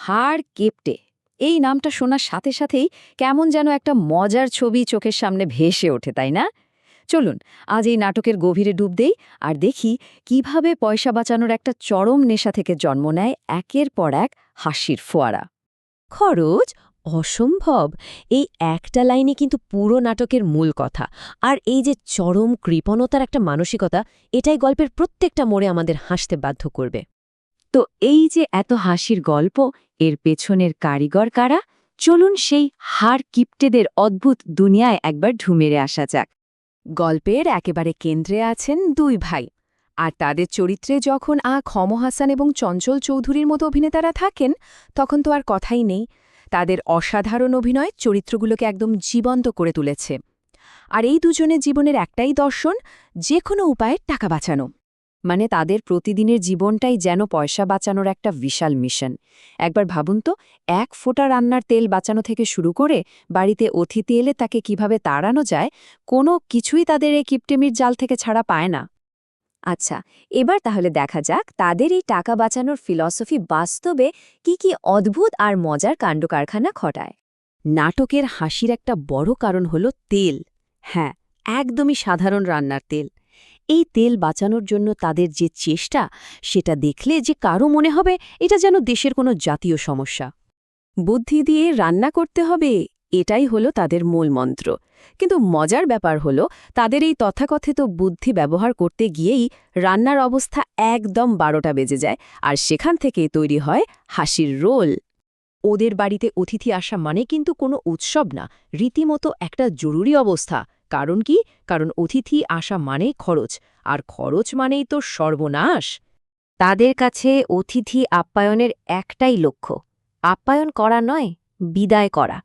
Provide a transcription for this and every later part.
হাড় কেপ্টে এই নামটা শোনার সাথে সাথেই কেমন যেন একটা মজার ছবি চোখের সামনে ভেসে ওঠে, তাই না? চলুন আজ এই নাটকের গভীরে ডুব দেই আর দেখি কিভাবে পয়সা বাঁচানোর একটা চরম নেশা থেকে জন্ম নেয় একের পর এক হাসির ফোয়ারা। খরচ অসম্ভব, এই একটা লাইনে কিন্তু পুরো নাটকের মূল কথা। আর এই যে চরম কৃপণতার একটা মানসিকতা, এটাই গল্পের প্রত্যেকটা মোড়ে আমাদের হাসতে বাধ্য করবে। তো এই যে এত হাসির গল্প, এর পেছনের কারিগর কারা? চলুন সেই হাড় কিপ্টেদের অদ্ভুত দুনিয়ায় একবার ঢুমেরে আসা যাক। গল্পের একেবারে কেন্দ্রে আছেন দুই ভাই, আর তাদের চরিত্রে যখন খম হাসান এবং চঞ্চল চৌধুরীর মতো অভিনেতারা থাকেন তখন তো আর কথাই নেই। তাদের অসাধারণ অভিনয় চরিত্রগুলোকে একদম জীবন্ত করে তুলেছে। আর এই দুজনের জীবনের একটাই দর্শন, যে কোনো উপায়ে টাকা বাঁচানো। মানে তাদের প্রতিদিনের জীবনটাই যেন পয়সা বাঁচানোর একটা বিশাল মিশন। একবার ভাবুন তো, এক ফোঁটা রান্নার তেল বাঁচানো থেকে শুরু করে বাড়িতে অতিথি এলে তাকে কিভাবে তাড়ানো যায়, কোনো কিছুই তাদের এই কিপটেমির জাল থেকে ছাড়া পায় না। আচ্ছা, এবার তাহলে দেখা যাক তাদের এই টাকা বাঁচানোর ফিলসফি বাস্তবে কি অদ্ভুত আর মজার কাণ্ডকারখানা ঘটায়। নাটকের হাসির একটা বড় কারণ হল তেল। হ্যাঁ, একদমই সাধারণ রান্নার তেল। এই তেল বাঁচানোর জন্য তাদের যে চেষ্টা, সেটা দেখলে যে কারো মনে হবে এটা যেন দেশের কোনো জাতীয় সমস্যা। বুদ্ধি দিয়ে রান্না করতে হবে, এটাই হলো তাদের মূল মন্ত্র। কিন্তু মজার ব্যাপার হলো, তাদের এই তথাকথিত বুদ্ধি ব্যবহার করতে গিয়েই রান্নার অবস্থা একদম 12টা বেজে যায়, আর সেখান থেকেই তৈরি হয় হাসির রোল। ওদের বাড়িতে অতিথি আসা মানে কিন্তু কোনো উৎসব না, রীতিমতো একটা জরুরি অবস্থা। কারণ কি? কারণ অতিথি আসা মানেই খরচ, আর খরচ মানেই তো সর্বনাশ। তাদের কাছে অতিথি আপ্যায়নের একটাই লক্ষ্য, আপ্যায়ন করা নয়, বিদায় করা।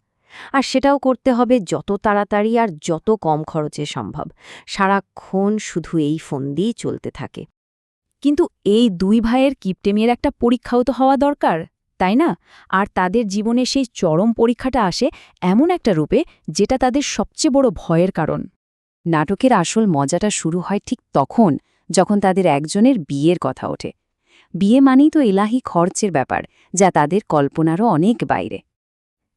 আর সেটাও করতে হবে যত তাড়াতাড়ি আর যত কম খরচে সম্ভব। সারাক্ষণ শুধু এই ফোন দিয়েই চলতে থাকে। কিন্তু এই দুই ভাইয়ের কিপটেমির একটা পরীক্ষাও তো হওয়া দরকার, তাই না? আর তাদের জীবনে সেই চরম পরীক্ষাটা আসে এমন একটা রূপে যেটা তাদের সবচেয়ে বড় ভয়ের কারণ। নাটকের আসল মজাটা শুরু হয় ঠিক তখন, যখন তাদের একজনের বিয়ের কথা ওঠে। বিয়ে মানেই তো এলাহি খরচের ব্যাপার, যা তাদের কল্পনারও অনেক বাইরে।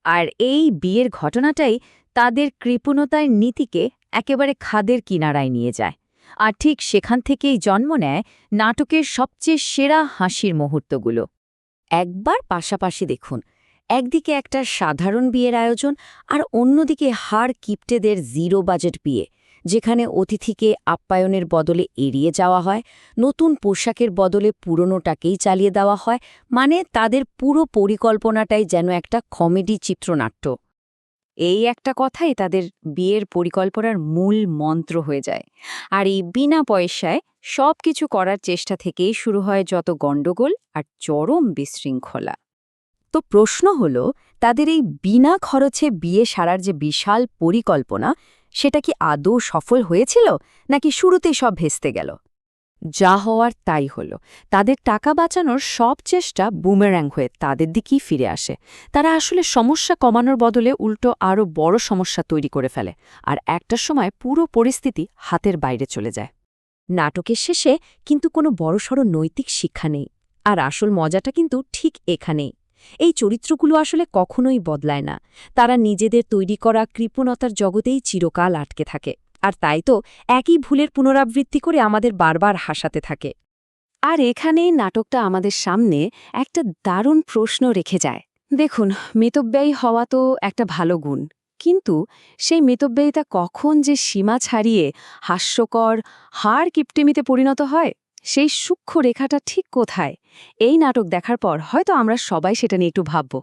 আর এই বিয়ের ঘটনাটাই তাদের কৃপণতার নীতিকে একেবারে খাদের কিনারায় নিয়ে যায়। আর ঠিক সেখান থেকেই জন্ম নেয় নাটকের সবচেয়ে সেরা হাসির মুহূর্তগুলো। একবার পাশাপাশি দেখুন, একদিকে একটা সাধারণ বিয়ের আয়োজন, আর অন্যদিকে হাড় কিপ্টেদের জিরো বাজেট বিয়ে, যেখানে অতিথিকে আপ্যায়নের বদলে এড়িয়ে যাওয়া হয়, নতুন পোশাকের বদলে পুরনোটাকেই চালিয়ে দেওয়া হয়। মানে তাদের পুরো পরিকল্পনাটাই যেন একটা কমেডি চিত্রনাট্য। এই একটা কথাই তাদের বিয়ের পরিকল্পনার মূল মন্ত্র হয়ে যায়। আর এই বিনা পয়সায় সব কিছু করার চেষ্টা থেকেই শুরু হয় যত গণ্ডগোল আর চরম বিশৃঙ্খলা। তো প্রশ্ন হল, তাদের এই বিনা খরচে বিয়ে সারার যে বিশাল পরিকল্পনা, সেটা কি আদৌ সফল হয়েছিল, নাকি শুরুতেই সব ভেস্তে গেল? যা হওয়ার তাই হলো। তাদের টাকা বাঁচানোর সব চেষ্টা বুমেরাং হয়ে তাদের দিকেই ফিরে আসে। তারা আসলে সমস্যা কমানোর বদলে উল্টো আরও বড় সমস্যা তৈরি করে ফেলে, আর একটা সময় পুরো পরিস্থিতি হাতের বাইরে চলে যায়। নাটকের শেষে কিন্তু কোনো বড়সড় নৈতিক শিক্ষা নেই, আর আসল মজাটা কিন্তু ঠিক এখানেই। এই চরিত্রগুলো আসলে কখনোই বদলায় না। তারা নিজেদের তৈরি করা কৃপণতার জগতেই চিরকাল আটকে থাকে, আর তাই তো একই ভুলের পুনরাবৃত্তি করে আমাদের বারবার হাসাতে থাকে। আর এখানেই নাটকটা আমাদের সামনে একটা দারুণ প্রশ্ন রেখে যায়। দেখুন, মিতব্যয়ী হওয়া তো একটা ভালো গুণ, কিন্তু সেই মিতব্যয়িতা কখন যে সীমা ছাড়িয়ে হাস্যকর হাড় কিপটেমিতে পরিণত হয়, সেই সূক্ষ্ম রেখাটা ঠিক কোথায়? এই নাটক দেখার পর হয়তো আমরা সবাই সেটা নিয়ে একটু ভাবব।